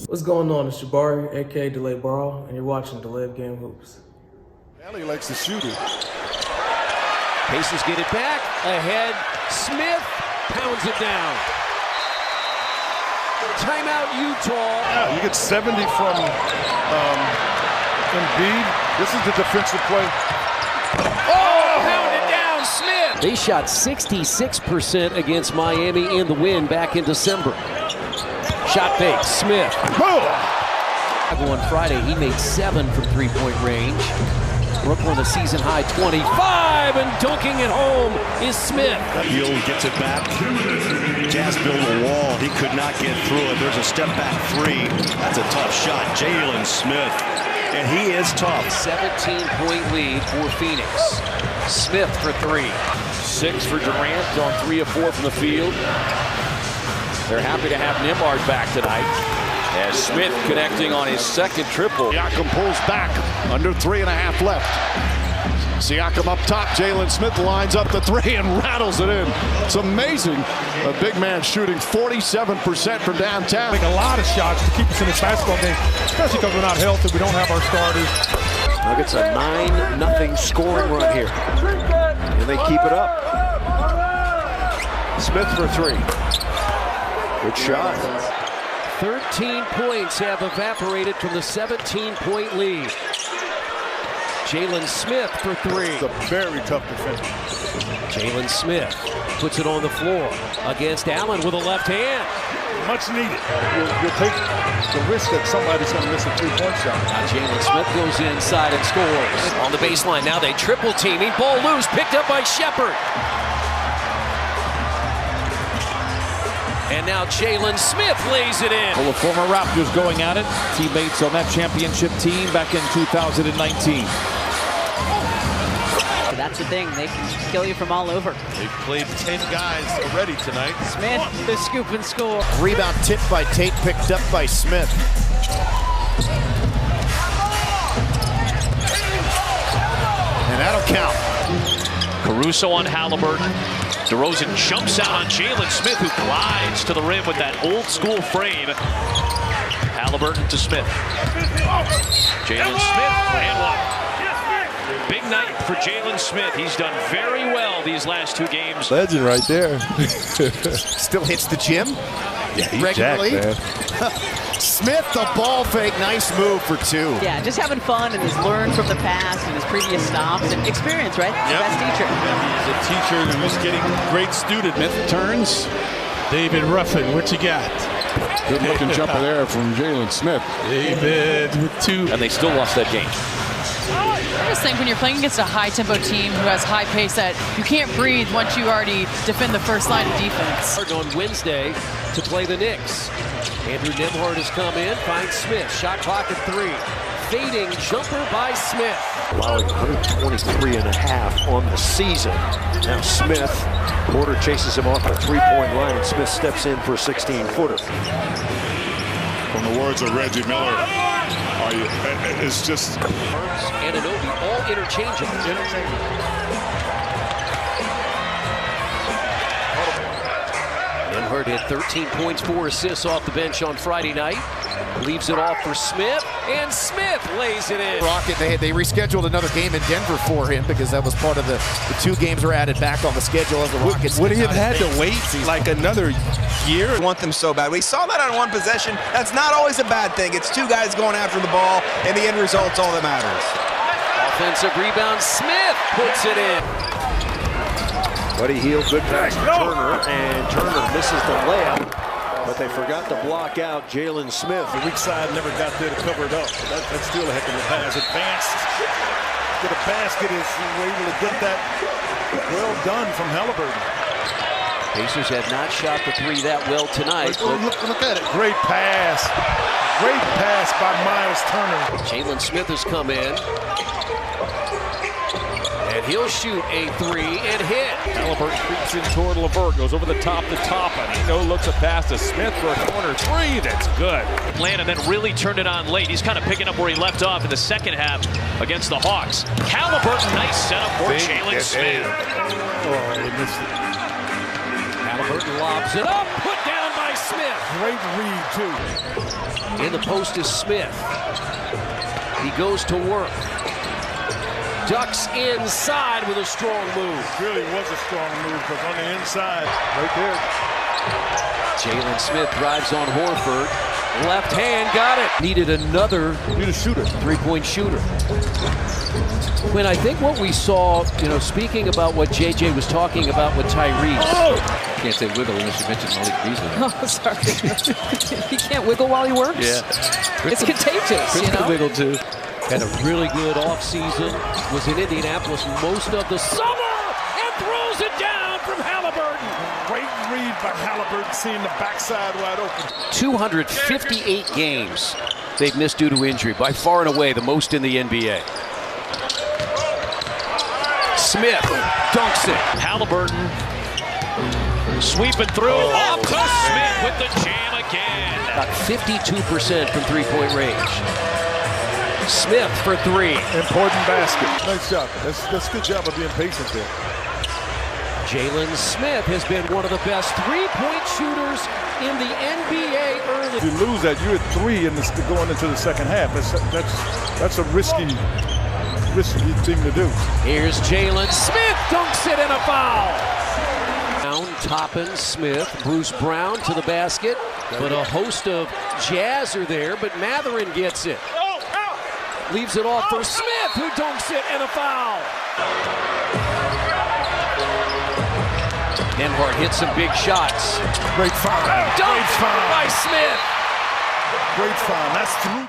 What's going on? It's Jabari, aka Delay Ball, and you're watching Delay Game Hoops. Allie likes to shoot it. Pacers get it back. Ahead. Smith pounds it down. Timeout, Utah. You get 70 from Embiid. This is the defensive play. Oh, pounded down, Smith. They shot 66% against Miami in the win back in December. Shot fake, Smith. On Friday, he made 7 from three-point range. Brooklyn a season high 25, and dunking it home is Smith. Hill gets it back. Jazz built a wall. He could not get through it. There's a step back three. That's a tough shot. Jalen Smith. And he is tough. 17-point lead for Phoenix. Smith for 3. 6 for Durant on 3 of 4 from the field. They're happy to have Nembhard back tonight. As Smith connecting on his second triple. Siakam pulls back. Under 3.5 left. Siakam up top. Jalen Smith lines up the 3 and rattles it in. It's amazing. A big man shooting 47% from downtown. Make a lot of shots to keep us in this basketball game, especially because we're not healthy. We don't have our starters. Nuggets a 9-0 scoring run here. And they keep it up. Smith for 3. Good shot. 13 points have evaporated from the 17-point lead. Jalen Smith for 3. It's a very tough defense. Jalen Smith puts it on the floor against Allen with a left hand. Much needed. You'll take the risk that somebody's going to miss a 3-point shot. Now Jalen Smith goes inside and scores. On the baseline, now they triple teaming. Ball loose, picked up by Shepard. And now Jalen Smith lays it in. Well, the former Raptors going at it. Teammates on that championship team back in 2019. That's the thing. They can kill you from all over. They've played 10 guys already tonight. Smith, the scoop and score. Rebound tipped by Tate, picked up by Smith. And that'll count. Caruso on Haliburton. DeRozan jumps out on Jalen Smith, who glides to the rim with that old-school frame. Haliburton to Smith. Jalen Smith and one. Big night for Jalen Smith. He's done very well these last 2 games. Legend right there. Still hits the gym. Yeah, he's regularly. jacked, man. Smith, the ball fake. Nice move for 2. Yeah, just having fun and has learned from the past and his previous stops and experience, right? He's the best teacher. He's a teacher and just getting great student. Smith turns. David Ruffin, what you got? Good looking jumper there from Jalen Smith. David with 2. And they still lost that game. I just think when you're playing against a high-tempo team who has high pace, that you can't breathe once you already defend the first line of defense. On Wednesday to play the Knicks. Andrew Nembhard has come in, finds Smith. Shot clock at 3. Fading jumper by Smith. Allowing 123.5 on the season. Now Smith, Porter chases him off the 3-point line, and Smith steps in for a 16-footer. From the words of Reggie Miller, it's just... And Anunoby, all interchangeable. Nembhard had 13 points, 4 assists off the bench on Friday night. Leaves it off for Smith, and Smith lays it in. Rocket, they rescheduled another game in Denver for him because that was part of the 2 games were added back on the schedule of the Rockets. Would he have had to wait like another year? I want them so bad. We saw that on 1 possession. That's not always a bad thing. It's 2 guys going after the ball, and the end result's all that matters. Offensive rebound, Smith puts it in. Buddy Hield, good pass to Turner, and Turner misses the layup, but they forgot to block out Jalen Smith. The weak side never got there to cover it up. That's still a heck of a pass. Advanced to the basket is we're able to get that well done from Haliburton. Pacers have not shot the 3 that well tonight. Look at it. Great pass. Great pass by Miles Turner. Jalen Smith has come in. And he'll shoot a 3 and hit. Haliburton creeps in toward LeVert, goes over the top to Toppin. He looks a pass to Smith for a corner 3. That's good. Atlanta then really turned it on late. He's kind of picking up where he left off in the second half against the Hawks. Haliburton, nice setup for Jalen Smith. Oh, he missed it. Haliburton lobs it up, put down by Smith. Great read, too. In the post is Smith. He goes to work. Ducks inside with a strong move. It really was a strong move because on the inside, right there. Jalen Smith drives on Horford. Left hand, got it. Needed another shooter. Three-point shooter. Quinn, I think what we saw, speaking about what JJ was talking about with Tyrese. Oh! Can't say wiggle unless you mention Malik Beasley. Oh, sorry. He can't wiggle while he works? Yeah. It's contagious, Chris can wiggle too. Had a really good offseason. Was in Indianapolis most of the summer and throws it down from Haliburton. Great read by Haliburton, seeing the backside wide open. 258 games they've missed due to injury, by far and away the most in the NBA. Smith dunks it. Haliburton sweeping through. Off to Smith with the jam again. About 52% from three-point range. Smith for three. Important basket. Nice job. That's a good job of being patient there. Jalen Smith has been one of the best three-point shooters in the NBA early. If you lose that, you're at 3 going into the second half. That's a risky thing to do. Here's Jalen Smith, dunks it and a foul. Brown, Toppin, Smith, Bruce Brown to the basket, but a host of Jazz are there, but Matherin gets it. Leaves it off for Smith, who dunks it and a foul. Nembhard hits some big shots. Great foul. Dunked by Smith. Great foul. That's 3.